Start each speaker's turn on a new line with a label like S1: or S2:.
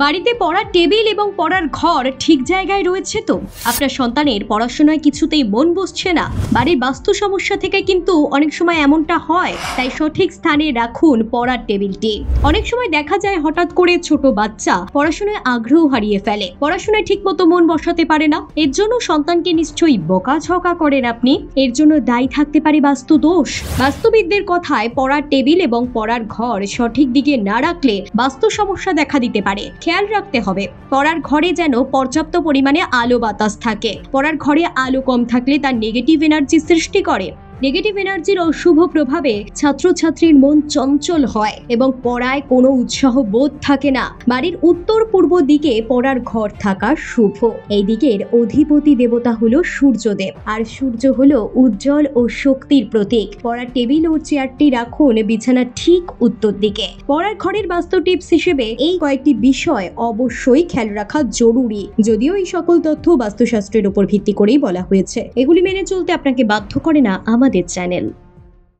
S1: বাড়িতে পড়ার টেবিল এবং পড়ার ঘর ঠিক জায়গায় রয়েছে তো? আপনার সন্তানের পড়াশোনায় কিছুতেই মন বসছে না? বাড়ির বাস্তু সমস্যা থেকে কিন্তু অনেক সময় এমনটা হয়। তাই সঠিক স্থানে রাখুন পড়ার টেবিলটি। অনেক সময় দেখা যায় হঠাৎ করে ছোট বাচ্চা পড়াশোনায় আগ্রহ হারিয়ে ফেলে, পড়াশোনায় ঠিকমতো মন বসাতে পারে না। এর জন্য সন্তানকে নিশ্চয়ই বকাঝকা করেন আপনি। এর জন্য দায়ী থাকতে পারে বাস্তু দোষ। বাস্তুবিদদের কথায় পড়ার টেবিল এবং পড়ার ঘর সঠিক দিকে না রাখলে বাস্তু সমস্যা দেখা দিতে পারে। খেয়াল রাখতে হবে পড়ার ঘরে যেন পর্যাপ্ত পরিমাণে আলো বাতাস থাকে। পড়ার ঘরে আলো কম থাকলে তার নেগেটিভ এনার্জি সৃষ্টি করে। নেগেটিভ এনার্জির অশুভ প্রভাবে ছাত্রছাত্রীর মন চঞ্চল হয় এবং পড়ায় কোনো উৎসাহ বোধ থাকে না। বাড়ির উত্তর পূর্ব দিকে পড়ার ঘর থাকা শুভ। এই দিকের অধিপতি দেবতা হলো সূর্যদেব, আর সূর্য হলো উজ্জ্বল ও শক্তির প্রতীক। পড়ার টেবিল ও চেয়ারটি রাখুন বিছানার ঠিক উত্তর দিকে। পড়ার ঘরের বাস্তু টিপস হিসেবে এই কয়েকটি বিষয় অবশ্যই খেয়াল রাখা জরুরি। যদিও এই সকল তথ্য বাস্তুশাস্ত্রের উপর ভিত্তি করেই বলা হয়েছে, এগুলি মেনে চলতে আপনাকে বাধ্য করে না আমাদের চ্যানেল।